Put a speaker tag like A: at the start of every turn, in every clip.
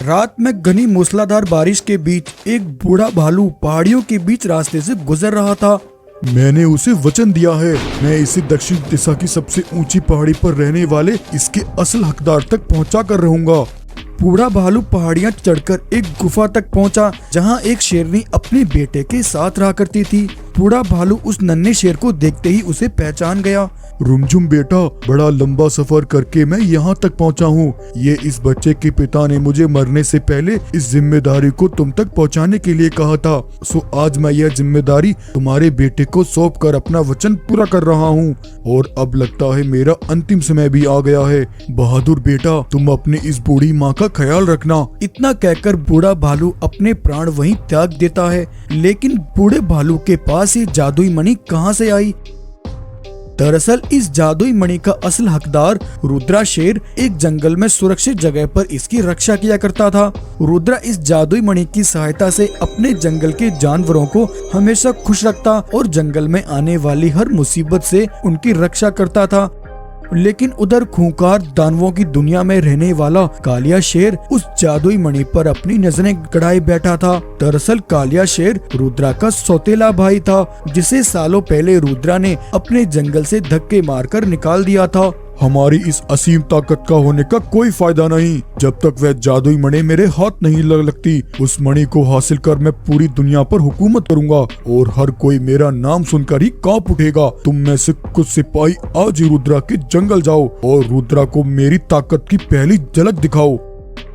A: रात में घनी मूसलाधार बारिश के बीच एक बूढ़ा भालू पहाड़ियों के बीच रास्ते से गुजर रहा था।
B: मैंने उसे वचन दिया है, मैं इसे दक्षिण दिशा की सबसे ऊंची पहाड़ी पर रहने वाले इसके असल हकदार तक पहुंचा कर रहूंगा।
A: बूढ़ा भालू पहाड़ियां चढ़कर एक गुफा तक पहुंचा, जहां एक शेरनी अपने बेटे के साथ रहा करती थी। बूढ़ा भालू उस नन्हे शेर को देखते ही उसे पहचान गया।
B: रुमझुम बेटा, बड़ा लंबा सफर करके मैं यहाँ तक पहुँचा हूँ। ये इस बच्चे के पिता ने मुझे मरने से पहले इस जिम्मेदारी को तुम तक पहुँचाने के लिए कहा था। सो आज मैं यह जिम्मेदारी तुम्हारे बेटे को सौंप कर अपना वचन पूरा कर रहा हूँ और अब लगता है मेरा अंतिम समय भी आ गया है। बहादुर बेटा, तुम अपनी इस बूढ़ी माँ का ख्याल रखना।
A: इतना कहकर बूढ़ा भालू अपने प्राण वहीं त्याग देता है। लेकिन बूढ़े भालू के पास ये जादुई मणि कहाँ से आई? दरअसल इस जादुई मणि का असल हकदार रुद्रा शेर एक जंगल में सुरक्षित जगह पर इसकी रक्षा किया करता था। रुद्रा इस जादुई मणि की सहायता से अपने जंगल के जानवरों को हमेशा खुश रखता और जंगल में आने वाली हर मुसीबत से उनकी रक्षा करता था। लेकिन उधर खूंखार दानवों की दुनिया में रहने वाला कालिया शेर उस जादुई मणि पर अपनी नजरें गड़ाए बैठा था। दरअसल कालिया शेर रुद्रा का सौतेला भाई था, जिसे सालों पहले रुद्रा ने अपने जंगल से धक्के मारकर निकाल दिया था।
B: हमारी इस असीम ताकत का होने का कोई फायदा नहीं जब तक वह जादुई मणि मेरे हाथ नहीं लगती। उस मणि को हासिल कर मैं पूरी दुनिया पर हुकूमत करूंगा और हर कोई मेरा नाम सुनकर ही कांप उठेगा। तुम में से कुछ सिपाही आज ही रुद्रा के जंगल जाओ और रुद्रा को मेरी ताकत की पहली झलक दिखाओ।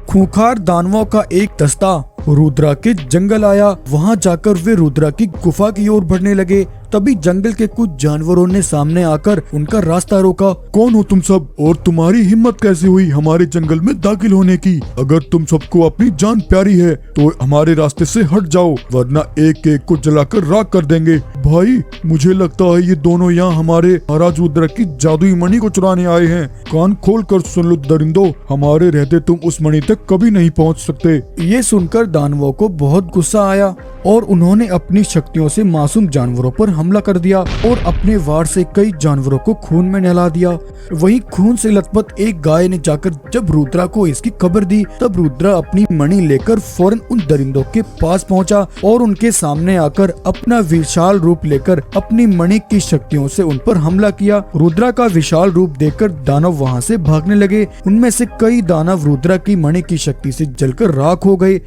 A: खूंखार दानवों का एक दस्ता रुद्रा के जंगल आया। वहां जाकर वे रुद्रा की गुफा की ओर बढ़ने लगे। तभी जंगल के कुछ जानवरों ने सामने आकर उनका रास्ता रोका।
B: कौन हो तुम सब और तुम्हारी हिम्मत कैसे हुई हमारे जंगल में दाखिल होने की? अगर तुम सबको अपनी जान प्यारी है तो हमारे रास्ते से हट जाओ, वरना एक एक को जलाकर राख कर देंगे। भाई, मुझे लगता है ये दोनों यहाँ हमारे महाराज रुद्र की जादुई मणि को चुराने आए हैं। कान खोल कर सुन लो दरिंदो, हमारे रहते तुम उस मणि तक कभी नहीं पहुँच सकते।
A: ये सुनकर दानवों को बहुत गुस्सा आया और उन्होंने अपनी शक्तियों से मासूम जानवरों पर हमला कर दिया और अपने वार से कई जानवरों को खून में नहला दिया। वहीं खून से लथपथ एक गाय ने जाकर जब रुद्रा को इसकी खबर दी, तब रुद्रा अपनी मणि लेकर फौरन उन दरिंदों के पास पहुंचा और उनके सामने आकर अपना विशाल रूप लेकर अपनी मणि की शक्तियों से उन पर हमला किया। रुद्रा का विशाल रूप देखकर दानव वहां से भागने लगे। उनमें से कई दानव रुद्रा की मणि की शक्ति से जलकर राख हो गए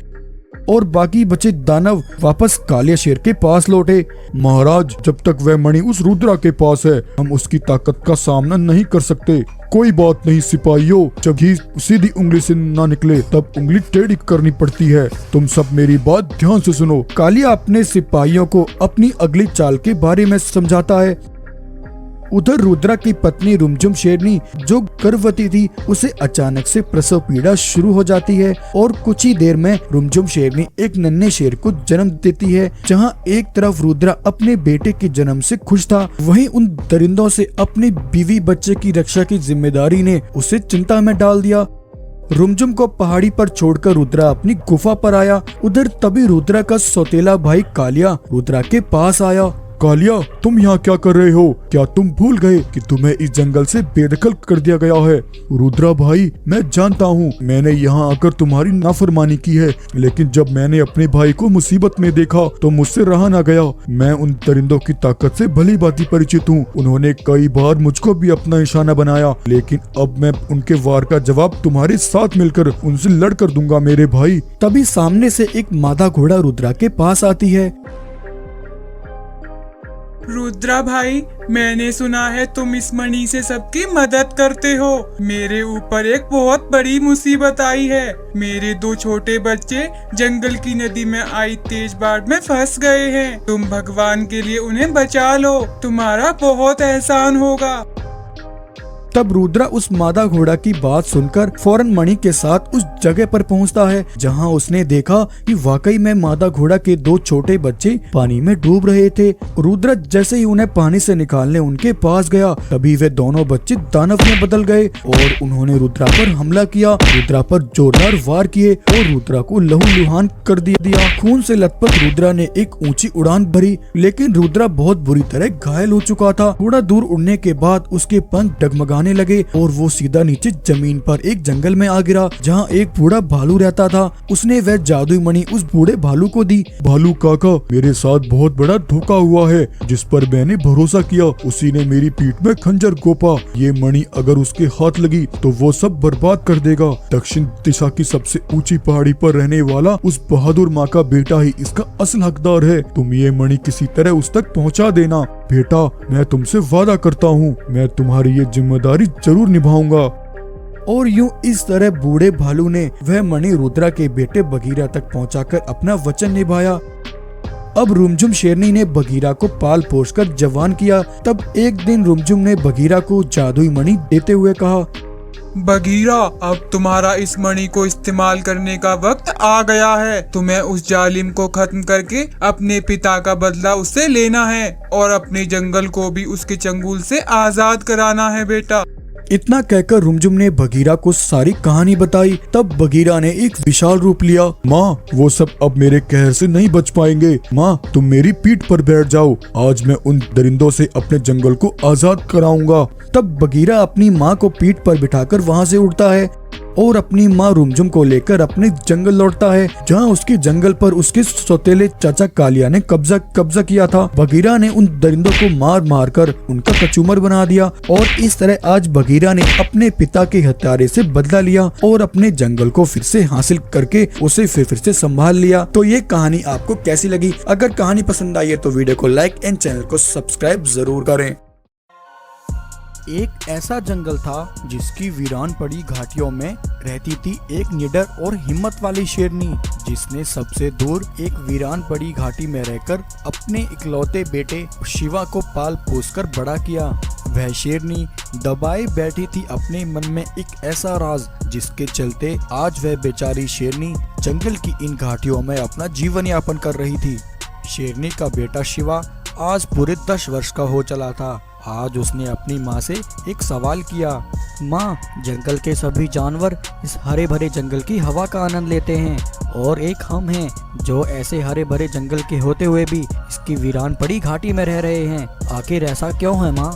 A: और बाकी बचे दानव वापस कालिया शेर के पास लौटे।
B: महाराज, जब तक वह मणि उस रुद्रा के पास है हम उसकी ताकत का सामना नहीं कर सकते। कोई बात नहीं सिपाहियों, जब घी सीधी उंगली से ना निकले तब उंगली टेढ़ी करनी पड़ती है। तुम सब मेरी बात ध्यान से सुनो।
A: कालिया अपने सिपाहियों को अपनी अगली चाल के बारे में समझाता है। उधर रुद्रा की पत्नी रुमझुम शेरनी जो गर्भवती थी, उसे अचानक से प्रसव पीड़ा शुरू हो जाती है और कुछ ही देर में रुमझुम शेरनी एक नन्हे शेर को जन्म देती है। जहां एक तरफ रुद्रा अपने बेटे के जन्म से खुश था, वहीं उन दरिंदों से अपनी बीवी बच्चे की रक्षा की जिम्मेदारी ने उसे चिंता में डाल दिया। रुमझुम को पहाड़ी पर छोड़कर रुद्रा अपनी गुफा पर आया। उधर तभी रुद्रा का सौतेला भाई कालिया रुद्रा के पास आया।
B: कालिया, तुम यहाँ क्या कर रहे हो? क्या तुम भूल गए कि तुम्हें इस जंगल से बेदखल कर दिया गया है? रुद्रा भाई, मैं जानता हूँ मैंने यहाँ आकर तुम्हारी नाफरमानी की है, लेकिन जब मैंने अपने भाई को मुसीबत में देखा तो मुझसे रहा न गया। मैं उन दरिंदों की ताकत से भली भांति परिचित हूँ। उन्होंने कई बार मुझको भी अपना निशाना बनाया, लेकिन अब मैं उनके वार का जवाब तुम्हारे साथ मिलकर उनसे लड़ कर दूंगा मेरे भाई।
A: तभी सामने से एक मादा घोड़ा रुद्रा के पास आती है।
C: रुद्रा भाई, मैंने सुना है तुम इस मणि से सबकी मदद करते हो। मेरे ऊपर एक बहुत बड़ी मुसीबत आई है। मेरे 2 छोटे बच्चे जंगल की नदी में आई तेज बाढ़ में फंस गए हैं। तुम भगवान के लिए उन्हें बचा लो, तुम्हारा बहुत एहसान होगा।
A: तब रुद्रा उस मादा घोड़ा की बात सुनकर फौरन मणि के साथ उस जगह पर पहुंचता है, जहां उसने देखा कि वाकई में मादा घोड़ा के 2 छोटे बच्चे पानी में डूब रहे थे। रुद्रा जैसे ही उन्हें पानी से निकालने उनके पास गया, तभी वे दोनों बच्चे दानव में बदल गए और उन्होंने रुद्रा पर हमला किया। रुद्रा पर जोरदार वार किए और रुद्रा को लहूलुहान कर दिया। खून से लथपथ रुद्रा ने एक ऊंची उड़ान भरी, लेकिन रुद्रा बहुत बुरी तरह घायल हो चुका था। थोड़ा दूर उड़ने के बाद उसके पंख डगमगाने खाने लगे और वो सीधा नीचे जमीन पर एक जंगल में आ गिरा जहाँ एक बूढ़ा भालू रहता था। उसने वह जादुई मणि उस बूढ़े भालू को दी।
B: भालू काका, मेरे साथ बहुत बड़ा धोखा हुआ है। जिस पर मैंने भरोसा किया उसी ने मेरी पीठ में खंजर घोंपा। ये मणि अगर उसके हाथ लगी तो वो सब बर्बाद कर देगा। दक्षिण दिशा की सबसे ऊंची पहाड़ी पर रहने वाला उस बहादुर माँ का बेटा ही इसका असल हकदार है। तुम ये मणि किसी तरह उस तक पहुँचा देना। बेटा, मैं तुमसे वादा करता हूँ, मैं तुम्हारी ये जिम्मेदारी जरूर निभाऊंगा।
A: और यूं इस तरह बूढ़े भालू ने वह मणि रुद्रा के बेटे बगीरा तक पहुंचाकर अपना वचन निभाया। अब रुमझुम शेरनी ने बगीरा को पाल पोस कर जवान किया। तब एक दिन रुमझुम ने बगीरा को जादुई मणि देते हुए कहा,
C: बगीरा, अब तुम्हारा इस मणि को इस्तेमाल करने का वक्त आ गया है। तुम्हें उस जालिम को खत्म करके अपने पिता का बदला उससे लेना है और अपने जंगल को भी उसके चंगुल से आजाद कराना है बेटा।
A: इतना कहकर रुमझुम ने बगीरा को सारी कहानी बताई। तब बगीरा ने एक विशाल रूप लिया।
B: माँ, वो सब अब मेरे कहर से नहीं बच पाएंगे। माँ, तुम मेरी पीठ पर बैठ जाओ। आज मैं उन दरिंदों से अपने जंगल को आजाद कराऊंगा।
A: तब बगीरा अपनी माँ को पीठ पर बिठाकर वहाँ से उड़ता है और अपनी माँ रुमझुम को लेकर अपने जंगल लौटता है जहाँ उसके जंगल पर उसके सौतेले चाचा कालिया ने कब्जा किया था। बगीरा ने उन दरिंदों को मार मार कर उनका कचूमर बना दिया और इस तरह आज बगीरा ने अपने पिता के हत्यारे से बदला लिया और अपने जंगल को फिर से हासिल करके उसे फिर से संभाल लिया। तो ये कहानी आपको कैसी लगी? अगर कहानी पसंद आई है तो वीडियो को लाइक एंड चैनल को सब्सक्राइब जरूर करें। एक ऐसा जंगल था जिसकी वीरान पड़ी घाटियों में रहती थी एक निडर और हिम्मत वाली शेरनी, जिसने सबसे दूर एक वीरान पड़ी घाटी में रहकर अपने इकलौते बेटे शिवा को पाल पोस कर बड़ा किया। वह शेरनी दबाए बैठी थी अपने मन में एक ऐसा राज, जिसके चलते आज वह बेचारी शेरनी जंगल की इन घाटियों में अपना जीवन यापन कर रही थी। शेरनी का बेटा शिवा आज पूरे 10 वर्ष का हो चला था। आज उसने अपनी माँ से एक सवाल किया, माँ, जंगल के सभी जानवर इस हरे भरे जंगल की हवा का आनंद लेते हैं और एक हम हैं जो ऐसे हरे भरे जंगल के होते हुए भी इसकी वीरान पड़ी घाटी में रह रहे हैं। आखिर ऐसा क्यों है माँ?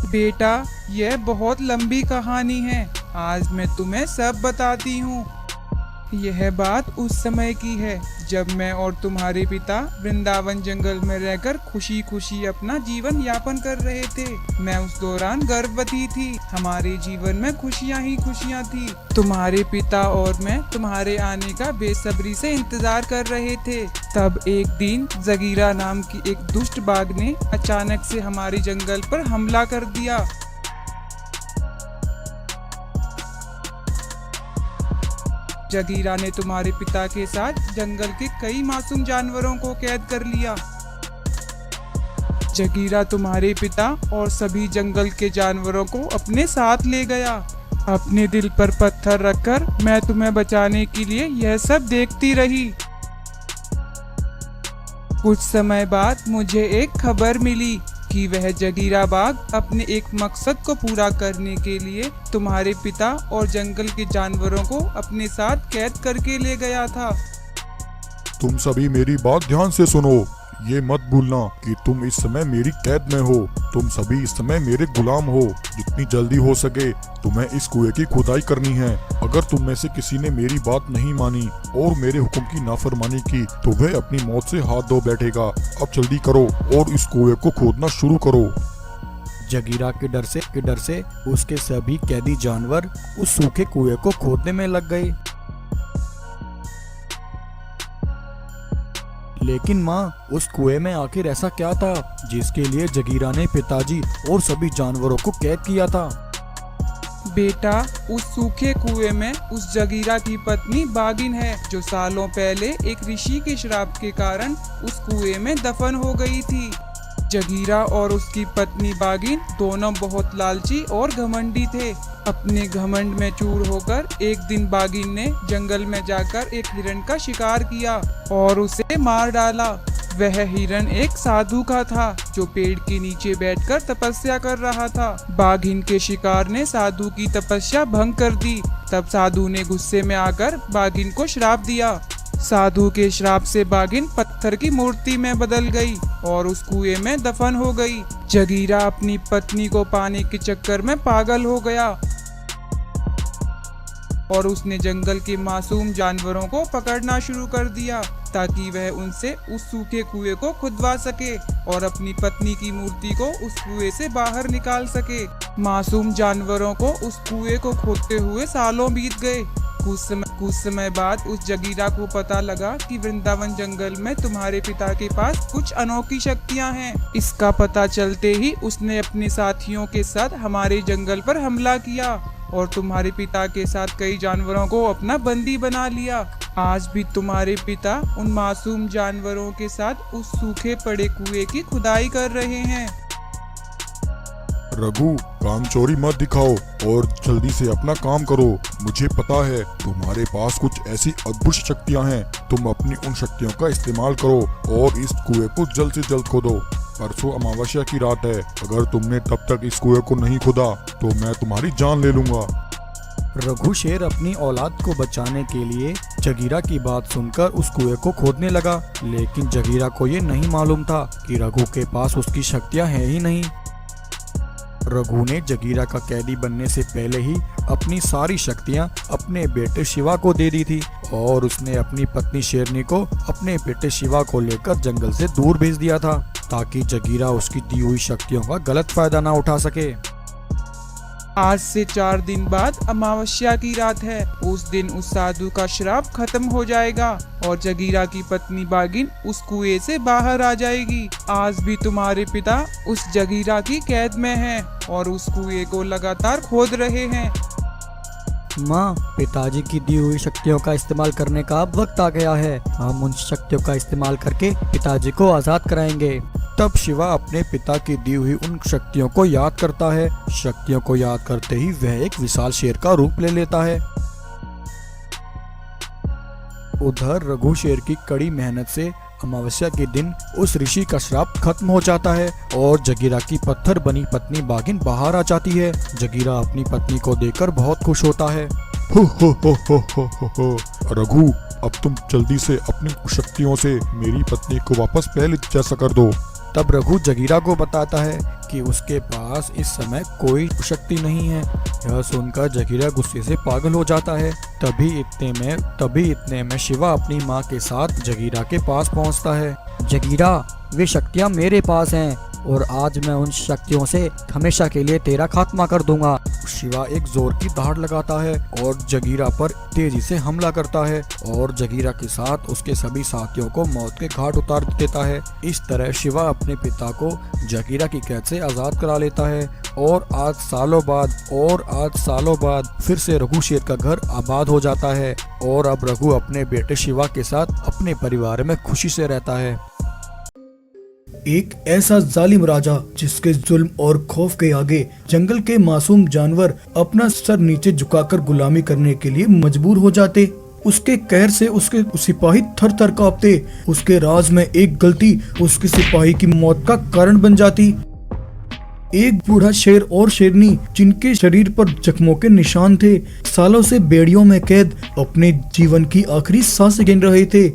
C: बेटा, यह बहुत लंबी कहानी है। आज मैं तुम्हें सब बताती हूँ। यह बात उस समय की है जब मैं और तुम्हारे पिता वृंदावन जंगल में रहकर खुशी खुशी अपना जीवन यापन कर रहे थे। मैं उस दौरान गर्भवती थी। हमारे जीवन में खुशियाँ ही खुशियाँ थी। तुम्हारे पिता और मैं तुम्हारे आने का बेसब्री से इंतजार कर रहे थे। तब एक दिन जगीरा नाम की एक दुष्ट बाघ ने अचानक से हमारे जंगल पर हमला कर दिया। जगीरा ने तुम्हारे पिता के साथ जंगल के कई मासूम जानवरों को कैद कर लिया। जगीरा तुम्हारे पिता और सभी जंगल के जानवरों को अपने साथ ले गया। अपने दिल पर पत्थर रखकर मैं तुम्हें बचाने के लिए यह सब देखती रही। कुछ समय बाद मुझे एक खबर मिली कि वह जगीरा बाघ अपने एक मकसद को पूरा करने के लिए तुम्हारे पिता और जंगल के जानवरों को अपने साथ कैद करके ले गया था।
B: तुम सभी मेरी बात ध्यान से सुनो। ये मत भूलना कि तुम इस समय मेरी कैद में हो। तुम सभी इस समय मेरे गुलाम हो। जितनी जल्दी हो सके तुम्हें इस कुएं की खुदाई करनी है। अगर तुम में से किसी ने मेरी बात नहीं मानी और मेरे हुक्म की नाफरमानी की तो वह अपनी मौत से हाथ धो बैठेगा। अब जल्दी करो और इस कुएं को खोदना शुरू करो।
A: जगीरा के डर से उसके सभी कैदी जानवर उस सूखे कुएं को खोदने में लग गए। लेकिन माँ, उस कुएं में आखिर ऐसा क्या था जिसके लिए जगीरा ने पिताजी और सभी जानवरों को कैद किया था?
C: बेटा, उस सूखे कुएं में उस जगीरा की पत्नी बागिन है जो सालों पहले एक ऋषि के श्राप के कारण उस कुएं में दफन हो गई थी। जगीरा और उसकी पत्नी बागिन दोनों बहुत लालची और घमंडी थे। अपने घमंड में चूर होकर एक दिन बागिन ने जंगल में जाकर एक हिरण का शिकार किया और उसे मार डाला। वह हिरण एक साधु का था जो पेड़ के नीचे बैठकर तपस्या कर रहा था। बाघिन के शिकार ने साधु की तपस्या भंग कर दी। तब साधु ने गुस्से में आकर बाघिन को श्राप दिया। साधु के श्राप से बाघिन पत्थर की मूर्ति में बदल गई और उस कुएं में दफन हो गई। जगीरा अपनी पत्नी को पाने के चक्कर में पागल हो गया और उसने जंगल के मासूम जानवरों को पकड़ना शुरू कर दिया ताकि वह उनसे उस सूखे कुएं को खुदवा सके और अपनी पत्नी की मूर्ति को उस कुएं से बाहर निकाल सके। मासूम जानवरों को उस कुएं को खोदते हुए सालों बीत गए। कुछ समय बाद उस जगीरा को पता लगा कि वृंदावन जंगल में तुम्हारे पिता के पास कुछ अनोखी शक्तियां हैं। इसका पता चलते ही उसने अपने साथियों के साथ हमारे जंगल पर हमला किया और तुम्हारे पिता के साथ कई जानवरों को अपना बंदी बना लिया। आज भी तुम्हारे पिता उन मासूम जानवरों के साथ उस सूखे पड़े कुएं की खुदाई कर रहे हैं।
B: रघु, काम चोरी मत दिखाओ और जल्दी से अपना काम करो। मुझे पता है तुम्हारे पास कुछ ऐसी अद्भुत शक्तियां हैं। तुम अपनी उन शक्तियों का इस्तेमाल करो और इस कुएं को जल्द से जल्द खोदो। परसों अमावस्या की रात है। अगर तुमने तब तक इस कुएं को नहीं खोदा तो मैं तुम्हारी जान ले लूंगा।
A: रघु शेर अपनी औलाद को बचाने के लिए जगीरा की बात सुनकर उस कुएं को खोदने लगा, लेकिन जगीरा को ये नहीं मालूम था कि रघु के पास उसकी शक्तियां हैं ही नहीं। रघु ने जगीरा का कैदी बनने से पहले ही अपनी सारी शक्तियां अपने बेटे शिवा को दे दी थी और उसने अपनी पत्नी शेरनी को अपने बेटे शिवा को लेकर जंगल से दूर भेज दिया था ताकि जगीरा उसकी दी हुई शक्तियों का गलत फायदा ना उठा सके।
C: आज से 4 दिन बाद अमावस्या की रात है। उस दिन उस साधु का श्राप खत्म हो जाएगा और जगीरा की पत्नी बागिन उस कुएं से बाहर आ जाएगी। आज भी तुम्हारे पिता उस जगीरा की कैद में हैं और उस कुएं को लगातार खोद रहे हैं।
A: माँ, पिताजी की दी हुई शक्तियों का इस्तेमाल करने का अब वक्त आ गया है। हम उन शक्तियों का इस्तेमाल करके पिताजी को आजाद कराएंगे। तब शिवा अपने पिता की दी हुई उन शक्तियों को याद करता है। शक्तियों को याद करते ही वह एक विशाल शेर का रूप ले लेता है। उधर रघु शेर की कड़ी मेहनत से अमावस्या के दिन उस ऋषि का श्राप खत्म हो जाता है और जगीरा की पत्थर बनी पत्नी बागिन बाहर आ जाती है। जगीरा अपनी पत्नी को देखकर बहुत खुश होता है।
B: हो। रघु, अब तुम जल्दी से अपनी शक्तियों से मेरी पत्नी को वापस पहले जैसा कर दो।
A: तब रघु जगीरा को बताता है कि उसके पास इस समय कोई शक्ति नहीं है। यह सुनकर जगीरा गुस्से से पागल हो जाता है। तभी इतने में शिवा अपनी माँ के साथ जगीरा के पास पहुँचता है। जगीरा, वे शक्तियाँ मेरे पास हैं और आज मैं उन शक्तियों से हमेशा के लिए तेरा खात्मा कर दूंगा। शिवा एक जोर की दहाड़ लगाता है और जगीरा पर तेजी से हमला करता है और जगीरा के साथ उसके सभी साथियों को मौत के घाट उतार देता है। इस तरह शिवा अपने पिता को जगीरा की कैद से आजाद करा लेता है और आज सालों बाद फिर से रघु शेर का घर आबाद हो जाता है और अब रघु अपने बेटे शिवा के साथ अपने परिवार में खुशी से रहता है। एक ऐसा जालिम राजा जिसके जुल्म और खौफ के आगे जंगल के मासूम जानवर अपना सर नीचे झुकाकर गुलामी करने के लिए मजबूर हो जाते। उसके कहर से उसके सिपाही थर थर कांपते। उसके राज में एक गलती उसके सिपाही की मौत का कारण बन जाती। एक बूढ़ा शेर और शेरनी जिनके शरीर पर जख्मों के निशान थे, सालों से बेड़ियों में कैद अपने जीवन की आखिरी सांसें गिन रहे थे।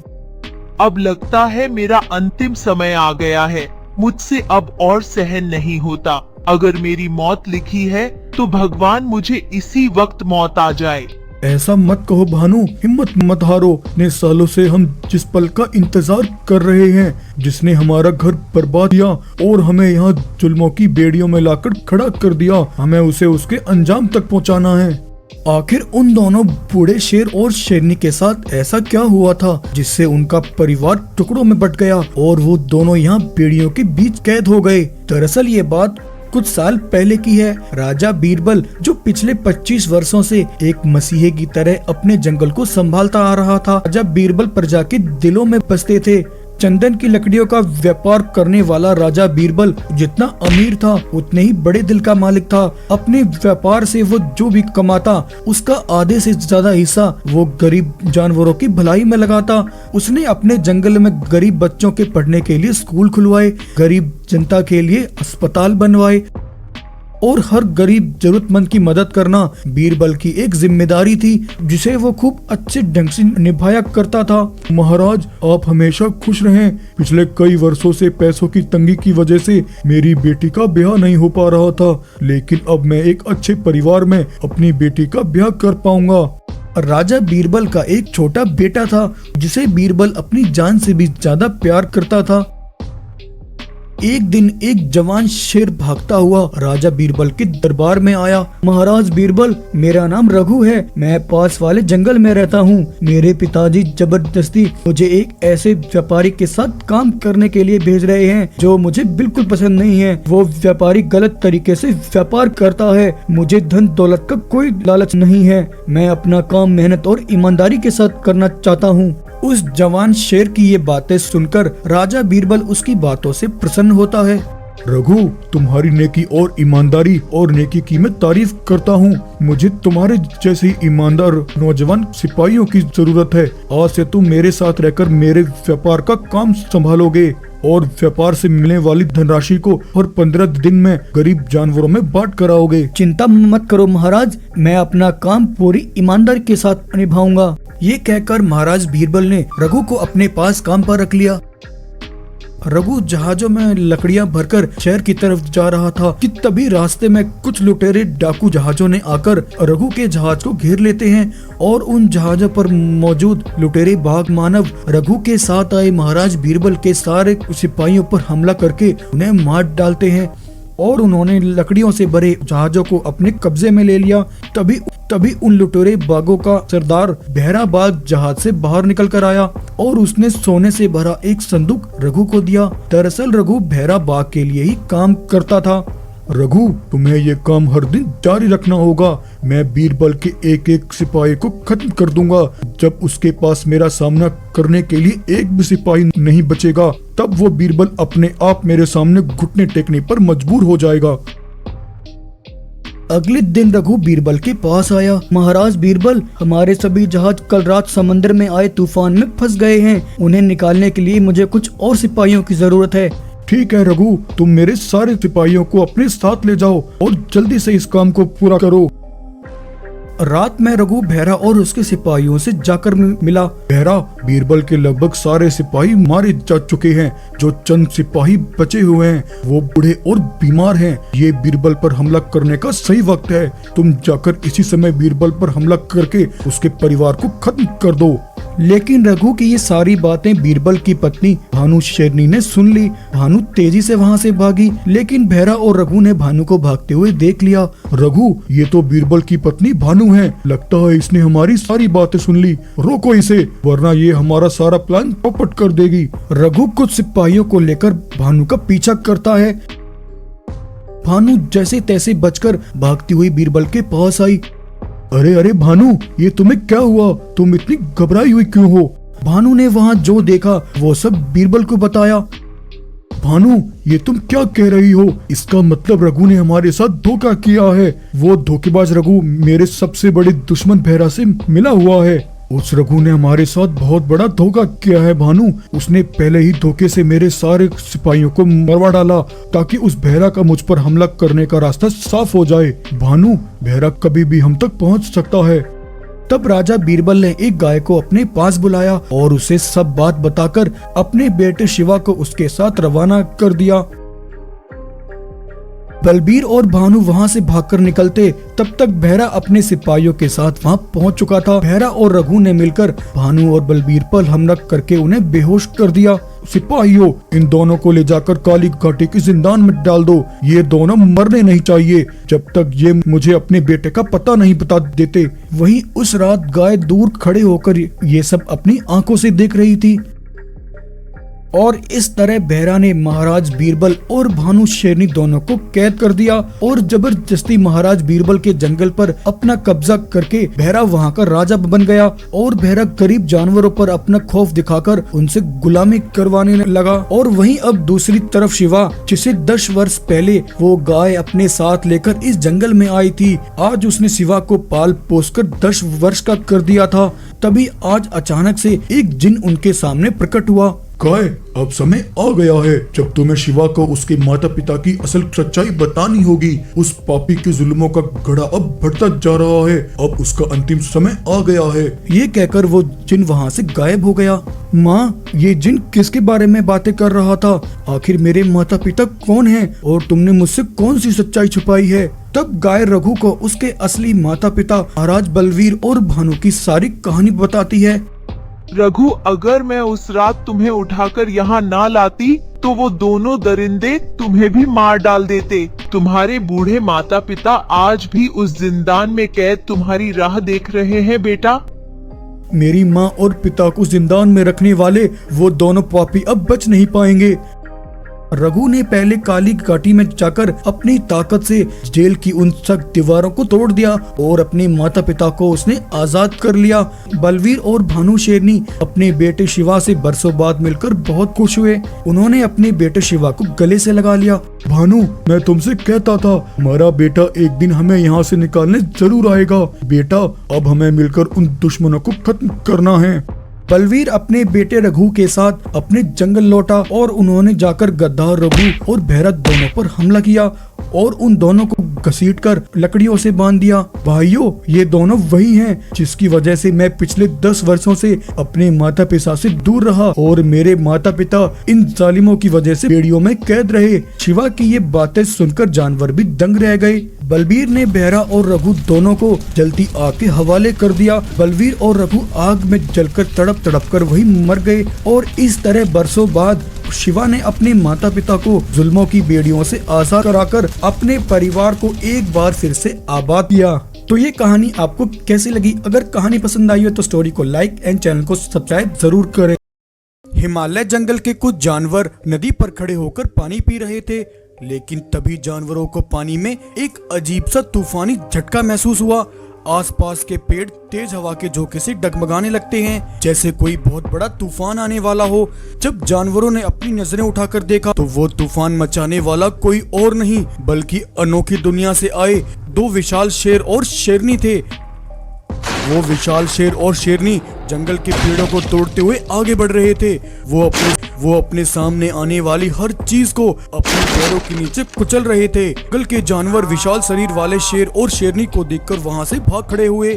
D: अब लगता है मेरा अंतिम समय आ गया है। मुझसे अब और सहन नहीं होता। अगर मेरी मौत लिखी है तो भगवान मुझे इसी वक्त मौत आ जाए।
B: ऐसा मत कहो भानु, हिम्मत मत हारो। इतने सालों से हम जिस पल का इंतजार कर रहे हैं, जिसने हमारा घर बर्बाद किया और हमें यहाँ जुल्मों की बेड़ियों में लाकर खड़ा कर दिया, हमें उसे उसके अंजाम तक पहुँचाना है। आखिर उन दोनों बूढ़े शेर और शेरनी के साथ ऐसा क्या हुआ था जिससे उनका परिवार टुकड़ों में बट गया और वो दोनों यहाँ बेड़ियों के बीच कैद हो गए। दरअसल ये बात कुछ साल पहले की है। राजा बीरबल, जो पिछले 25 वर्षों से एक मसीहे की तरह अपने जंगल को संभालता आ रहा था। राजा बीरबल प्रजा के दिलों में बसते थे। चंदन की लकड़ियों का व्यापार करने वाला राजा बीरबल जितना अमीर था उतने ही बड़े दिल का मालिक था। अपने व्यापार से वो जो भी कमाता उसका आधे से ज्यादा हिस्सा वो गरीब जानवरों की भलाई में लगाता। उसने अपने जंगल में गरीब बच्चों के पढ़ने के लिए स्कूल खुलवाए, गरीब जनता के लिए अस्पताल बनवाए।
A: और हर गरीब जरूरतमंद की मदद करना बीरबल की एक जिम्मेदारी थी जिसे वो खूब अच्छे ढंग से निभाया करता था।
B: महाराज, आप हमेशा खुश रहें। पिछले कई वर्षों से पैसों की तंगी की वजह से मेरी बेटी का ब्याह नहीं हो पा रहा था, लेकिन अब मैं एक अच्छे परिवार में अपनी बेटी का ब्याह कर पाऊंगा।
A: राजा बीरबल का एक छोटा बेटा था जिसे बीरबल अपनी जान से भी ज्यादा प्यार करता था। एक दिन एक जवान शेर भागता हुआ राजा बीरबल के दरबार में आया। महाराज बीरबल, मेरा नाम रघु है, मैं पास वाले जंगल में रहता हूँ। मेरे पिताजी जबरदस्ती मुझे एक ऐसे व्यापारी के साथ काम करने के लिए भेज रहे हैं जो मुझे बिल्कुल पसंद नहीं है। वो व्यापारी गलत तरीके से व्यापार करता है। मुझे धन दौलत का कोई लालच नहीं है। मैं अपना काम मेहनत और ईमानदारी के साथ करना चाहता हूँ। उस जवान शेर की ये बातें सुनकर राजा बीरबल उसकी बातों से प्रसन्न होता है।
B: रघु, तुम्हारी नेकी और ईमानदारी और नेकी की मैं तारीफ करता हूँ। मुझे तुम्हारे जैसे ईमानदार नौजवान सिपाहियों की जरूरत है। आज से तुम मेरे साथ रहकर मेरे व्यापार का काम संभालोगे और व्यापार से मिलने वाली धनराशि को हर 15 दिन में गरीब जानवरों में बांट कराओगे।
A: चिंता मत करो महाराज, मैं अपना काम पूरी ईमानदारी के साथ निभाऊंगा। ये कहकर महाराज बीरबल ने रघु को अपने पास काम पर रख लिया। रघु जहाजों में लकड़ियां भरकर शहर की तरफ जा रहा था कि तभी रास्ते में कुछ लुटेरे डाकू जहाजों ने आकर रघु के जहाज को घेर लेते हैं और उन जहाजों पर मौजूद लुटेरे बाघ मानव रघु के साथ आए महाराज बीरबल के सारे सिपाहियों पर हमला करके उन्हें मार डालते हैं और उन्होंने लकड़ियों से भरे जहाजों को अपने कब्जे में ले लिया। तभी उन लुटेरे बाघों का सरदार बहरा बाघ जहाज से बाहर निकल कर आया और उसने सोने से भरा एक संदूक रघु को दिया। दरअसल रघु बहरा बाघ के लिए ही काम करता था।
B: रघु, तुम्हें ये काम हर दिन जारी रखना होगा। मैं बीरबल के एक एक सिपाही को खत्म कर दूंगा। जब उसके पास मेरा सामना करने के लिए एक भी सिपाही नहीं बचेगा, तब वो बीरबल अपने आप मेरे सामने घुटने टेकने पर मजबूर हो जाएगा।
A: अगले दिन रघु बीरबल के पास आया। महाराज बीरबल, हमारे सभी जहाज कल रात समंदर में आए तूफान में फंस गए हैं। उन्हें निकालने के लिए मुझे कुछ और सिपाहियों की जरूरत है।
B: ठीक है रघु, तुम मेरे सारे सिपाहियों को अपने साथ ले जाओ और जल्दी से इस काम को पूरा करो।
A: रात में रघु बहरा और उसके सिपाहियों से जाकर मिला।
B: बहरा, बीरबल के लगभग सारे सिपाही मारे जा चुके हैं। जो चंद सिपाही बचे हुए हैं वो बूढ़े और बीमार हैं। ये बीरबल पर हमला करने का सही वक्त है। तुम जाकर इसी समय बीरबल पर हमला करके उसके परिवार को खत्म कर दो।
A: लेकिन रघु की ये सारी बातें बीरबल की पत्नी भानु शेरनी ने सुन ली। भानु तेजी से वहाँ से भागी, लेकिन बहरा और रघु ने भानु को भागते हुए देख लिया।
B: रघु, ये तो बीरबल की पत्नी भानु है। लगता है इसने हमारी सारी बातें सुन ली। रोको इसे, वरना ये हमारा सारा प्लान चौपट कर देगी।
A: रघु कुछ सिपाहियों को लेकर भानु का पीछा करता है। भानु जैसे तैसे बचकर भागती हुई बीरबल के पास आई।
B: अरे अरे भानु, ये तुम्हें क्या हुआ? तुम इतनी घबराई हुई क्यों हो?
A: भानु ने वहाँ जो देखा वो सब बीरबल को बताया।
B: भानु, ये तुम क्या कह रही हो? इसका मतलब रघु ने हमारे साथ धोखा किया है। वो धोखेबाज रघु मेरे सबसे बड़े दुश्मन बहरा से मिला हुआ है। उस रघु ने हमारे साथ बहुत बड़ा धोखा किया है भानु। उसने पहले ही धोखे से मेरे सारे सिपाहियों को मरवा डाला ताकि उस बहरा का मुझ पर हमला करने का रास्ता साफ हो जाए। भानु, बहरा कभी भी हम तक पहुंच सकता है।
A: तब राजा बीरबल ने एक गाय को अपने पास बुलाया और उसे सब बात बताकर अपने बेटे शिवा को उसके साथ रवाना कर दिया। बलबीर और भानु वहां से भागकर निकलते, तब तक बहरा अपने सिपाहियों के साथ वहां पहुंच चुका था। बहरा और रघु ने मिलकर भानु और बलबीर पर हमला करके उन्हें बेहोश कर दिया।
B: सिपाहियों, इन दोनों को ले जाकर काली घाटी के जिंदान में डाल दो। ये दोनों मरने नहीं चाहिए जब तक ये मुझे अपने बेटे का पता नहीं बता देते।
A: वहीं उस रात गाय दूर खड़े होकर ये सब अपनी आंखों से देख रही थी और इस तरह बहरा ने महाराज बीरबल और भानु शेरनी दोनों को कैद कर दिया और जबरदस्ती महाराज बीरबल के जंगल पर अपना कब्जा करके बहरा वहां का राजा बन गया और बहरा गरीब जानवरों पर अपना खौफ दिखाकर उनसे गुलामी करवाने लगा। और वहीं अब दूसरी तरफ शिवा, जिसे 10 वर्ष पहले वो गाय अपने साथ लेकर इस जंगल में आई थी, आज उसने शिवा को पाल पोस कर 10 वर्ष का कर दिया था। तभी आज अचानक से एक जिन उनके सामने प्रकट हुआ
B: काय, अब समय आ गया है जब तुम्हें शिवा को उसके माता पिता की असल सच्चाई बतानी होगी। उस पापी के जुल्मों का घड़ा अब बढ़ता जा रहा है, अब उसका अंतिम समय आ गया है।
A: ये कहकर वो जिन वहाँ से गायब हो गया। माँ, ये जिन किसके बारे में बातें कर रहा था? आखिर मेरे माता पिता कौन हैं और तुमने मुझसे कौन सी सच्चाई छुपाई है? तब गाय रघु को उसके असली माता पिता महाराज बलवीर और भानु की सारी कहानी बताती है।
D: रघु, अगर मैं उस रात तुम्हें उठाकर यहाँ ना लाती तो वो दोनों दरिंदे तुम्हें भी मार डाल देते। तुम्हारे बूढ़े माता पिता आज भी उस जिंदान में कैद तुम्हारी राह देख रहे हैं बेटा।
A: मेरी माँ और पिता को जिंदान में रखने वाले वो दोनों पापी अब बच नहीं पाएंगे। रघु ने पहले काली घाटी में जाकर अपनी ताकत से जेल की उन सख्त दीवारों को तोड़ दिया और अपने माता पिता को उसने आजाद कर लिया। बलवीर और भानु शेरनी अपने बेटे शिवा से बरसों बाद मिलकर बहुत खुश हुए। उन्होंने अपने बेटे शिवा को गले से लगा लिया।
B: भानु, मैं तुमसे कहता था हमारा बेटा एक दिन हमें यहाँ से निकालने जरूर आएगा। बेटा, अब हमें मिलकर उन दुश्मनों को खत्म करना है।
A: बलवीर अपने बेटे रघु के साथ अपने जंगल लौटा और उन्होंने जाकर गद्दार रघु और भैरत दोनों पर हमला किया और उन दोनों को घसीटकर लकड़ियों से बांध दिया। भाइयों, ये दोनों वही हैं जिसकी वजह से मैं पिछले 10 वर्षों से अपने माता पिता से दूर रहा और मेरे माता पिता इन जालिमों की वजह से बेड़ियों में कैद रहे। शिवा की ये बातें सुनकर जानवर भी दंग रह गए। बलवीर ने बहरा और रघु दोनों को जलती आग के हवाले कर दिया। बलवीर और रघु आग में जलकर तड़प तड़प कर वही मर गए और इस तरह बरसों बाद शिवा ने अपने माता पिता को जुल्मों की बेड़ियों से आजाद कराकर अपने परिवार को एक बार फिर से आबाद किया। तो ये कहानी आपको कैसी लगी? अगर कहानी पसंद आई हो तो स्टोरी को लाइक एंड चैनल को सब्सक्राइब जरूर करें। हिमालय जंगल के कुछ जानवर नदी पर खड़े होकर पानी पी रहे थे, लेकिन तभी जानवरों को पानी में एक अजीब सा तूफानी झटका महसूस हुआ। आसपास के पेड़ तेज हवा के झोंके से डगमगाने लगते हैं, जैसे कोई बहुत बड़ा तूफान आने वाला हो। जब जानवरों ने अपनी नजरें उठाकर देखा तो वो तूफान मचाने वाला कोई और नहीं बल्कि अनोखी दुनिया से आए 2 विशाल शेर और शेरनी थे। वो विशाल शेर और शेरनी जंगल के पेड़ों को तोड़ते हुए आगे बढ़ रहे थे। वो अपने सामने आने वाली हर चीज को अपने पैरों के नीचे कुचल रहे थे। जंगल के जानवर विशाल शरीर वाले शेर और शेरनी को देखकर वहां से भाग खड़े हुए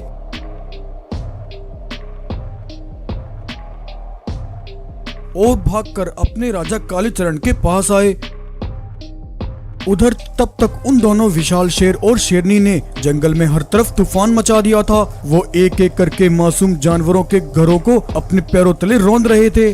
A: और भागकर अपने राजा कालीचरण के पास आए। उधर तब तक उन दोनों विशाल शेर और शेरनी ने जंगल में हर तरफ तूफान मचा दिया था। वो एक एक करके मासूम जानवरों के घरों को अपने पैरों तले रौंद रहे थे।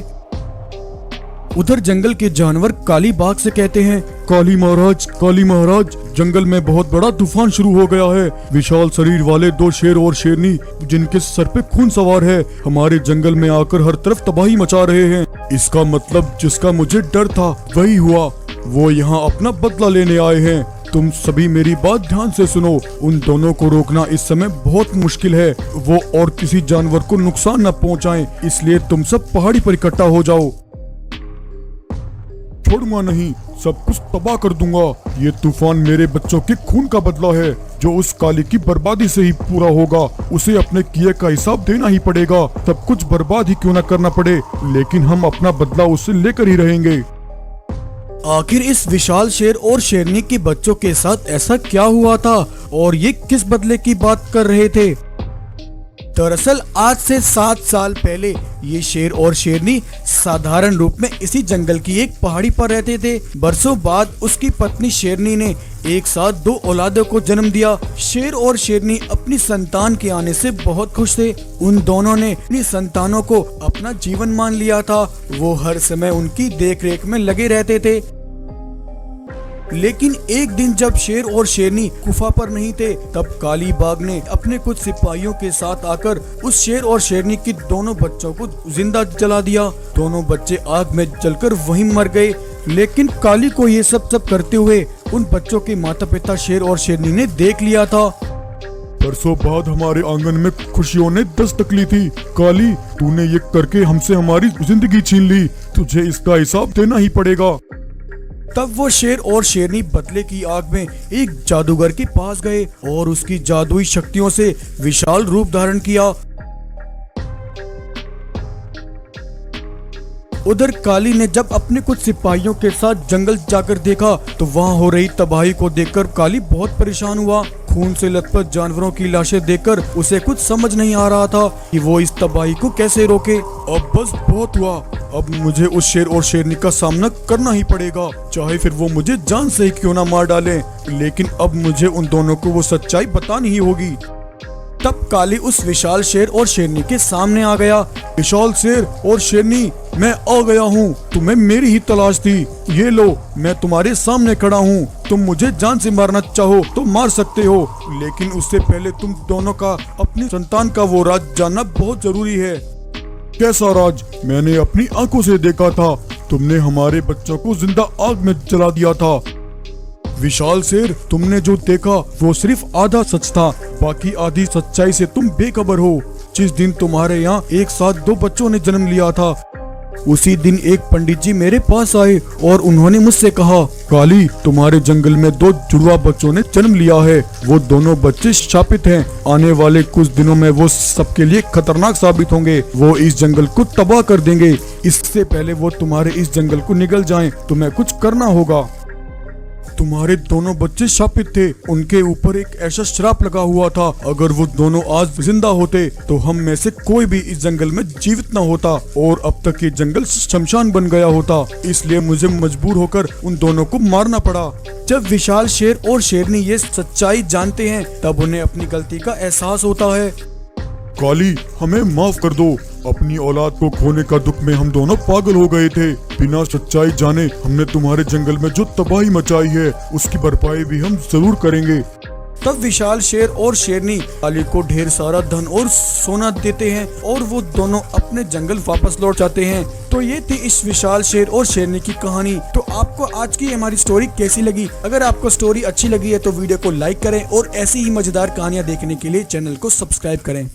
A: उधर जंगल के जानवर काली बाघ से कहते हैं,
B: काली महाराज, जंगल में बहुत बड़ा तूफान शुरू हो गया है। विशाल शरीर वाले 2 शेर और शेरनी जिनके सर पे खून सवार है हमारे जंगल में आकर हर तरफ तबाही मचा रहे हैं। इसका मतलब जिसका मुझे डर था वही हुआ। वो यहाँ अपना बदला लेने आए हैं। तुम सभी मेरी बात ध्यान से सुनो। उन दोनों को रोकना इस समय बहुत मुश्किल है। वो और किसी जानवर को नुकसान न पहुँचाएं, इसलिए तुम सब पहाड़ी पर इकट्ठा हो जाओ। छोड़ूंगा नहीं, सब कुछ तबाह कर दूंगा। ये तूफान मेरे बच्चों के खून का बदला है जो उस काली की बर्बादी से ही पूरा होगा। उसे अपने किए का हिसाब देना ही पड़ेगा, सब कुछ बर्बाद ही क्यों न करना पड़े, लेकिन हम अपना बदला उससे लेकर ही रहेंगे।
A: आखिर इस विशाल शेर और शेरनी के बच्चों के साथ ऐसा क्या हुआ था और ये किस बदले की बात कर रहे थे? दरअसल आज से 7 साल पहले ये शेर और शेरनी साधारण रूप में इसी जंगल की एक पहाड़ी पर रहते थे। बरसों बाद उसकी पत्नी शेरनी ने एक साथ 2 औलादों को जन्म दिया। शेर और शेरनी अपनी संतान के आने से बहुत खुश थे। उन दोनों ने अपनी संतानों को अपना जीवन मान लिया था। वो हर समय उनकी देखरेख में लगे रहते थे। लेकिन एक दिन जब शेर और शेरनी गुफा पर नहीं थे, तब काली बाघ ने अपने कुछ सिपाहियों के साथ आकर उस शेर और शेरनी के दोनों बच्चों को जिंदा जला दिया। दोनों बच्चे आग में जलकर वहीं मर गए। लेकिन काली को ये सब करते हुए उन बच्चों के माता पिता शेर और शेरनी ने देख लिया था।
B: बरसों बाद हमारे आंगन में खुशियों ने दस्तक ली थी। काली, तूने ये करके हमसे हमारी जिंदगी छीन ली, तुझे इसका हिसाब देना ही पड़ेगा।
A: तब वो शेर और शेरनी बदले की आग में एक जादूगर के पास गए और उसकी जादुई शक्तियों से विशाल रूप धारण किया। उधर काली ने जब अपने कुछ सिपाहियों के साथ जंगल जाकर देखा तो वहाँ हो रही तबाही को देखकर काली बहुत परेशान हुआ। खून से लथपथ जानवरों की लाशें देखकर उसे कुछ समझ नहीं आ रहा था कि वो इस तबाही को कैसे रोके।
B: अब बस बहुत हुआ, अब मुझे उस शेर और शेरनी का सामना करना ही पड़ेगा, चाहे फिर वो मुझे जान से ही क्यों ना मार डालें, लेकिन अब मुझे उन दोनों को वो सच्चाई बतानी ही होगी।
A: तब काली उस विशाल शेर और शेरनी के सामने आ गया।
B: विशाल शेर और शेरनी, मैं आ गया हूँ, तुम्हें मेरी ही तलाश थी, ये लो मैं तुम्हारे सामने खड़ा हूँ। तुम मुझे जान से मारना चाहो तो मार सकते हो, लेकिन उससे पहले तुम दोनों का अपनी संतान का वो राज जानना बहुत जरूरी है। कैसा राज? मैंने अपनी आंखों से देखा था, तुमने हमारे बच्चों को जिंदा आग में जला दिया था। विशाल शेर, तुमने जो देखा वो सिर्फ आधा सच था, बाकी आधी सच्चाई से तुम बेखबर हो। जिस दिन तुम्हारे यहाँ एक साथ 2 बच्चों ने जन्म लिया था,
A: उसी दिन एक पंडित जी मेरे पास आए और उन्होंने मुझसे कहा,
B: काली तुम्हारे जंगल में 2 जुड़वा बच्चों ने जन्म लिया है, वो दोनों बच्चे शापित हैं, आने वाले कुछ दिनों में वो सबके लिए खतरनाक साबित होंगे, वो इस जंगल को तबाह कर देंगे। इससे पहले वो तुम्हारे इस जंगल को निगल जाएं, तुम्हें कुछ करना होगा। तुम्हारे दोनों बच्चे शापित थे, उनके ऊपर एक ऐसा श्राप लगा हुआ था, अगर वो दोनों आज जिंदा होते तो हम में से कोई भी इस जंगल में जीवित न होता और अब तक ये जंगल शमशान बन गया होता, इसलिए मुझे मजबूर होकर उन दोनों को मारना पड़ा।
A: जब विशाल शेर और शेरनी ये सच्चाई जानते हैं तब उन्हें अपनी गलती का एहसास होता है।
B: काली हमें माफ कर दो, अपनी औलाद को खोने का दुख में हम दोनों पागल हो गए थे, बिना सच्चाई जाने हमने तुम्हारे जंगल में जो तबाही मचाई है उसकी भरपाई भी हम जरूर करेंगे।
A: तब विशाल शेर और शेरनी काली को ढेर सारा धन और सोना देते हैं और वो दोनों अपने जंगल वापस लौट जाते हैं। तो ये थी इस विशाल शेर और शेरनी की कहानी। तो आपको आज की हमारी स्टोरी कैसी लगी? अगर आपको स्टोरी अच्छी लगी है तो वीडियो को लाइक करें और ऐसी ही मजेदार कहानियाँ देखने के लिए चैनल को सब्सक्राइब करें।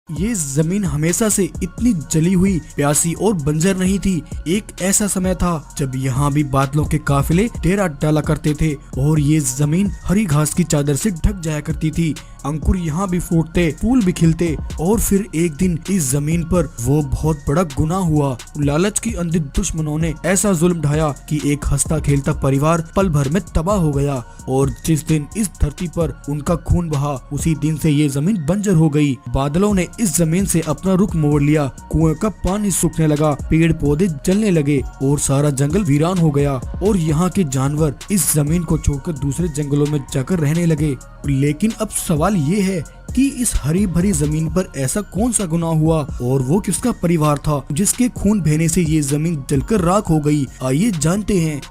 A: ये जमीन हमेशा से इतनी जली हुई, प्यासी और बंजर नहीं थी। एक ऐसा समय था जब यहाँ भी बादलों के काफिले डेरा डाला करते थे और ये जमीन हरी घास की चादर से ढक जाया करती थी। अंकुर यहाँ भी फूटते, फूल भी खिलते और फिर एक दिन इस जमीन पर वो बहुत बड़ा गुनाह हुआ। लालच की अंधे दुश्मनों ने ऐसा जुल्म ढाया कि एक हंसता खेलता परिवार पल भर में तबाह हो गया और जिस दिन इस धरती पर उनका खून बहा उसी दिन से ये जमीन बंजर हो गई। बादलों ने इस जमीन से अपना रुख मोड़ लिया, कुएं का पानी सूखने लगा, पेड़ पौधे जलने लगे और सारा जंगल वीरान हो गया और यहाँ के जानवर इस जमीन को छोड़कर दूसरे जंगलों में जाकर रहने लगे। लेकिन अब सवाल ये है कि इस हरी भरी जमीन पर ऐसा कौन सा गुनाह हुआ और वो किसका परिवार था जिसके खून बहने से ये जमीन जलकर राख हो गई? आइए जानते हैं।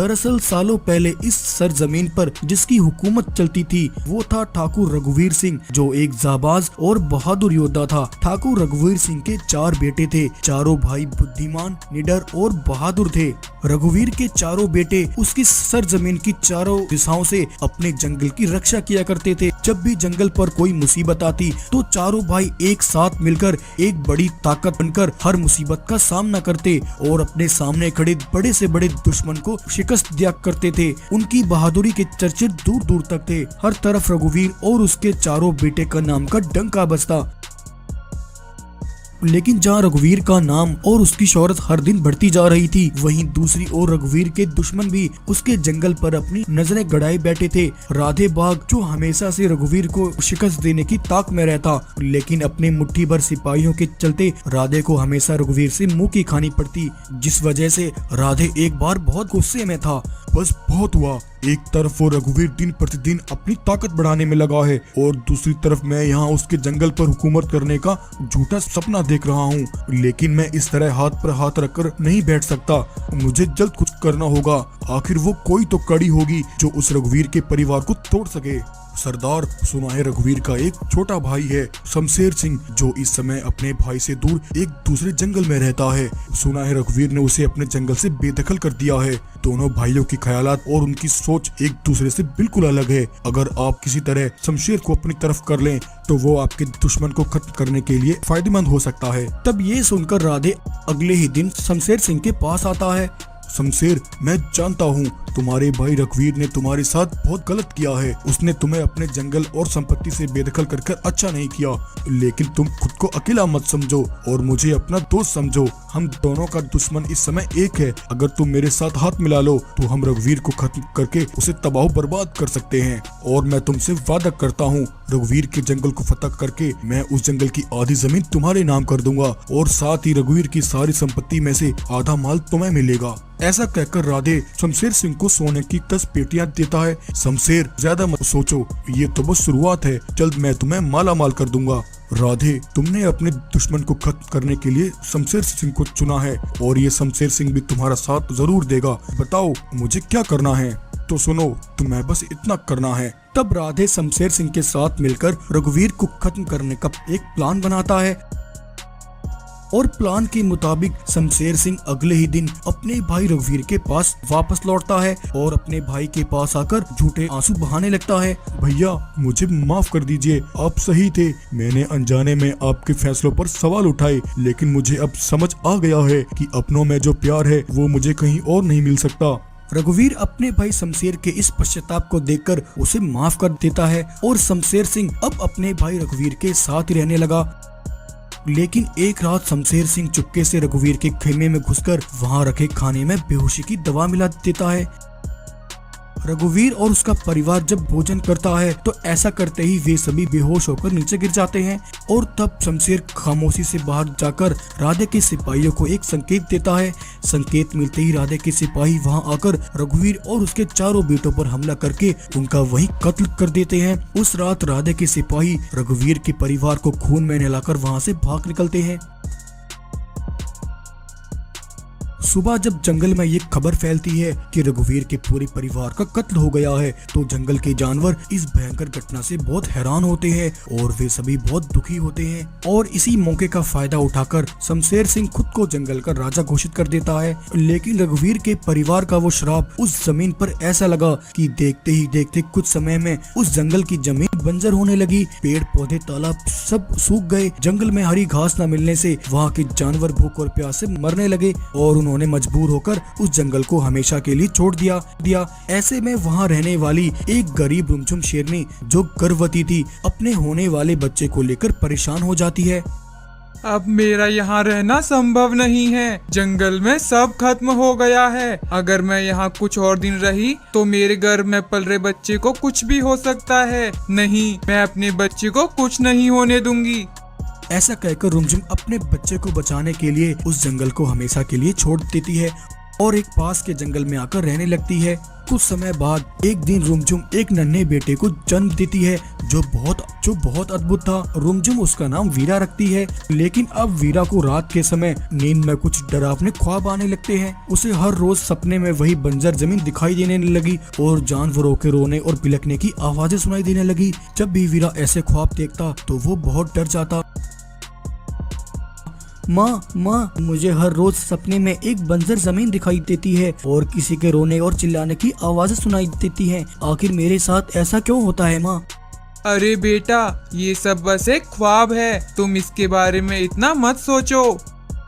A: दरअसल सालों पहले इस सरजमीन पर जिसकी हुकूमत चलती थी वो था ठाकुर रघुवीर सिंह, जो एक जाबाज और बहादुर योद्धा था। ठाकुर रघुवीर सिंह के 4 बेटे थे। चारों भाई बुद्धिमान, निडर और बहादुर थे। रघुवीर के चारों बेटे उसकी सरजमीन की चारों दिशाओं से अपने जंगल की रक्षा किया करते थे। जब भी जंगल पर कोई मुसीबत आती तो चारों भाई एक साथ मिलकर एक बड़ी ताकत बनकर हर मुसीबत का सामना करते और अपने सामने खड़े बड़े से बड़े दुश्मन को शिकस्त दिया करते थे। उनकी बहादुरी के चर्चे दूर दूर तक थे। हर तरफ रघुवीर और उसके चारों बेटे का नाम का डंका बजता। लेकिन जहाँ रघुवीर का नाम और उसकी शोहरत हर दिन बढ़ती जा रही थी, वहीं दूसरी ओर रघुवीर के दुश्मन भी उसके जंगल पर अपनी नजरें गड़ाए बैठे थे। राधे बाघ, जो हमेशा से रघुवीर को शिकस्त देने की ताक में रहता, लेकिन अपने मुट्ठी भर सिपाहियों के चलते राधे को हमेशा रघुवीर से मुंह की खानी पड़ती, जिस वजह से राधे एक बार बहुत गुस्से में था।
B: बस बहुत हुआ, एक तरफ वो रघुवीर दिन प्रतिदिन अपनी ताकत बढ़ाने में लगा है और दूसरी तरफ मैं यहाँ उसके जंगल पर हुकूमत करने का झूठा सपना देख रहा हूँ। लेकिन मैं इस तरह हाथ पर हाथ रखकर नहीं बैठ सकता, मुझे जल्द कुछ करना होगा। आखिर वो कोई तो कड़ी होगी जो उस रघुवीर के परिवार को तोड़ सके। सरदार, सुना है रघुवीर का एक छोटा भाई है शमशेर सिंह, जो इस समय अपने भाई से दूर एक दूसरे जंगल में रहता है। सुना है रघुवीर ने उसे अपने जंगल से बेदखल कर दिया है। दोनों भाइयों की ख्यालात और उनकी सोच एक दूसरे से बिल्कुल अलग है। अगर आप किसी तरह शमशेर को अपनी तरफ कर लें तो वो आपके दुश्मन को खत्म करने के लिए फायदेमंद हो सकता है।
A: तब ये सुनकर राधे अगले ही दिन शमशेर सिंह के पास आता है।
B: शमशेर, मैं जानता हूँ तुम्हारे भाई रघुवीर ने तुम्हारे साथ बहुत गलत किया है। उसने तुम्हें अपने जंगल और संपत्ति से बेदखल कर अच्छा नहीं किया, लेकिन तुम खुद को अकेला मत समझो और मुझे अपना दोस्त समझो। हम दोनों का दुश्मन इस समय एक है। अगर तुम मेरे साथ हाथ मिला लो तो हम रघुवीर को खत्म करके उसे तबाह बर्बाद कर सकते हैं। और मैं तुमसे वादा करता हूँ, रघुवीर के जंगल को फतह करके मैं उस जंगल की आधी जमीन तुम्हारे नाम कर दूंगा और साथ ही रघुवीर की सारी संपत्ति में से आधा माल तुम्हें मिलेगा। ऐसा कहकर राधे शमशेर सिंह को सोने की 10 पेटियां देता है। शमशेर, ज्यादा मत सोचो, ये तो बस शुरुआत है, जल्द मैं तुम्हें माला माल कर दूंगा। राधे, तुमने अपने दुश्मन को खत्म करने के लिए शमशेर सिंह को चुना है और ये शमशेर सिंह भी तुम्हारा साथ जरूर देगा। बताओ मुझे क्या करना है? तो सुनो, तुम्हें बस इतना करना है।
A: तब राधे शमशेर सिंह के साथ मिलकर रघुवीर को खत्म करने का एक प्लान बनाता है और प्लान के मुताबिक शमशेर सिंह अगले ही दिन अपने भाई रघुवीर के पास वापस लौटता है और अपने भाई के पास आकर झूठे आंसू बहाने लगता है।
B: भैया, मुझे माफ कर दीजिए, आप सही थे। मैंने अनजाने में आपके फैसलों पर सवाल उठाए, लेकिन मुझे अब समझ आ गया है कि अपनों में जो प्यार है वो मुझे कहीं और नहीं मिल सकता।
A: रघुवीर अपने भाई शमशेर के इस पश्चाताप को देखकर उसे माफ कर देता है और शमशेर सिंह अब अपने भाई रघुवीर के साथ ही रहने लगा। लेकिन एक रात शमशेर सिंह चुपके से रघुवीर के खेमे में घुसकर वहां रखे खाने में बेहोशी की दवा मिला देता है। रघुवीर और उसका परिवार जब भोजन करता है तो ऐसा करते ही वे सभी बेहोश होकर नीचे गिर जाते हैं और तब शमशेर खामोशी से बाहर जाकर राधे के सिपाहियों को एक संकेत देता है। संकेत मिलते ही राधे के सिपाही वहां आकर रघुवीर और उसके चारों बेटों पर हमला करके उनका वहीं कत्ल कर देते हैं। उस रात राधे के सिपाही रघुवीर के परिवार को खून में नहलाकर वहां से भाग निकलते हैं। सुबह जब जंगल में ये खबर फैलती है कि रघुवीर के पूरे परिवार का कत्ल हो गया है तो जंगल के जानवर इस भयंकर घटना से बहुत हैरान होते हैं और वे सभी बहुत दुखी होते हैं। और इसी मौके का फायदा उठाकर शमशेर सिंह खुद को जंगल का राजा घोषित कर देता है। लेकिन रघुवीर के परिवार का वो श्राप उस जमीन पर ऐसा लगा कि देखते ही देखते कुछ समय में उस जंगल की जमीन बंजर होने लगी। पेड़ पौधे तालाब सब सूख गए। जंगल में हरी घास न मिलने से वहाँ के जानवर भूख और प्यास से मरने लगे और उन्होंने मजबूर होकर उस जंगल को हमेशा के लिए छोड़ दिया। ऐसे में वहाँ रहने वाली एक गरीब रुमझुम शेरनी जो गर्भवती थी अपने होने वाले बच्चे को लेकर परेशान हो जाती है।
C: अब मेरा यहाँ रहना संभव नहीं है। जंगल में सब खत्म हो गया है। अगर मैं यहाँ कुछ और दिन रही तो मेरे गर्भ में पल रहे बच्चे को कुछ भी हो सकता है। नहीं, मैं अपने बच्चे को कुछ नहीं होने दूंगी।
A: ऐसा कहकर रुमझुम अपने बच्चे को बचाने के लिए उस जंगल को हमेशा के लिए छोड़ देती है और एक पास के जंगल में आकर रहने लगती है। कुछ समय बाद एक दिन रुमझुम एक नन्हे बेटे को जन्म देती है जो बहुत अद्भुत था। रुमझुम उसका नाम वीरा रखती है। लेकिन अब वीरा को रात के समय नींद में कुछ डरावने ख्वाब आने लगते हैं। उसे हर रोज सपने में वही बंजर जमीन दिखाई देने लगी और जानवरों के रोने और बिलखने की आवाजें सुनाई देने लगी। जब भी वीरा ऐसे ख्वाब देखता तो वो बहुत डर जाता। माँ, मुझे हर रोज सपने में एक बंजर जमीन दिखाई देती है और किसी के रोने और चिल्लाने की आवाजें सुनाई देती हैं। आखिर मेरे साथ ऐसा क्यों होता है माँ?
C: अरे बेटा, ये सब बस एक ख्वाब है। तुम इसके बारे में इतना मत सोचो।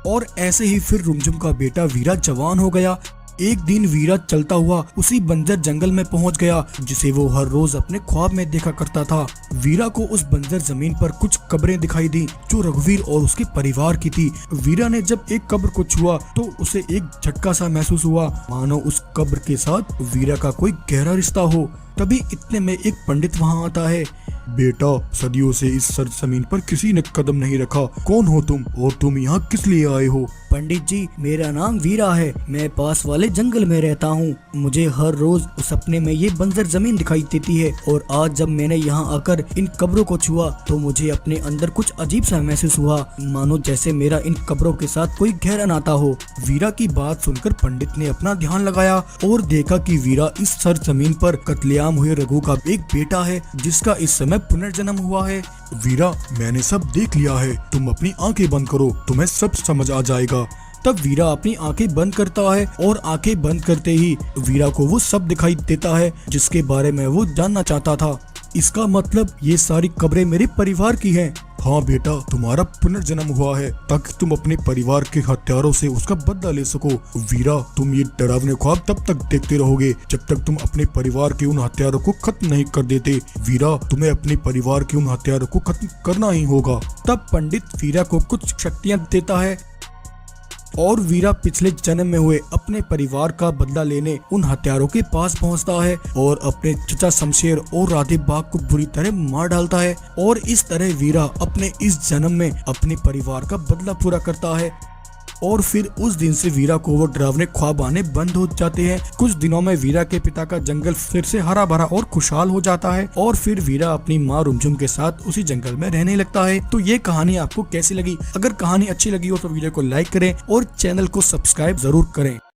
A: और ऐसे ही फिर रुमझुम का बेटा वीरा जवान हो गया। एक दिन वीरा चलता हुआ उसी बंजर जंगल में पहुंच गया जिसे वो हर रोज अपने ख्वाब में देखा करता था। वीरा को उस बंजर जमीन पर कुछ कब्रें दिखाई दी जो रघुवीर और उसके परिवार की थी। वीरा ने जब एक कब्र को छुआ तो उसे एक झटका सा महसूस हुआ, मानो उस कब्र के साथ वीरा का कोई गहरा रिश्ता हो। तभी इतने में एक पंडित वहाँ आता है।
B: बेटा, सदियों से इस सरजमीन पर किसी ने कदम नहीं रखा। कौन हो तुम और तुम यहाँ किस लिए आए हो?
A: पंडित जी, मेरा नाम वीरा है। मैं पास वाले जंगल में रहता हूँ। मुझे हर रोज सपने में ये बंजर जमीन दिखाई देती है और आज जब मैंने यहाँ आकर इन कब्रों को छुआ तो मुझे अपने अंदर कुछ अजीब सा महसूस हुआ, मानो जैसे मेरा इन कब्रों के साथ कोई गहरा नाता हो। वीरा की बात सुनकर पंडित ने अपना ध्यान लगाया और देखा कि वीरा इस सरजमीन पर कत्लेआम हुए रघु का एक बेटा है जिसका इस समय पुनर्जन्म हुआ है।
B: वीरा, मैंने सब देख लिया है। तुम अपनी आंखें बंद करो, तुम्हें सब समझ आ जाएगा।
A: तब वीरा अपनी आंखें बंद करता है और आंखें बंद करते ही वीरा को वो सब दिखाई देता है जिसके बारे में वो जानना चाहता था। इसका मतलब ये सारी कब्रें मेरे परिवार की हैं।
B: हाँ बेटा, तुम्हारा पुनर्जन्म हुआ है ताकि तुम अपने परिवार के हत्यारों से उसका बदला ले सको। वीरा, तुम ये डरावने ख्वाब तब तक देखते रहोगे जब तक तुम अपने परिवार के उन हत्यारों को खत्म नहीं कर देते। वीरा, तुम्हें अपने परिवार के उन हत्यारों को खत्म करना ही होगा।
A: तब पंडित वीरा को कुछ शक्तियां देता है और वीरा पिछले जन्म में हुए अपने परिवार का बदला लेने उन हत्यारों के पास पहुंचता है और अपने चचा शमशेर और राधे बाग को बुरी तरह मार डालता है। और इस तरह वीरा अपने इस जन्म में अपने परिवार का बदला पूरा करता है। और फिर उस दिन से वीरा को वो डरावने ख्वाब आने बंद हो जाते हैं। कुछ दिनों में वीरा के पिता का जंगल फिर से हरा भरा और खुशहाल हो जाता है और फिर वीरा अपनी माँ रुमझुम के साथ उसी जंगल में रहने लगता है। तो ये कहानी आपको कैसी लगी? अगर कहानी अच्छी लगी हो तो वीडियो को लाइक करें और चैनल को सब्सक्राइब जरूर करें।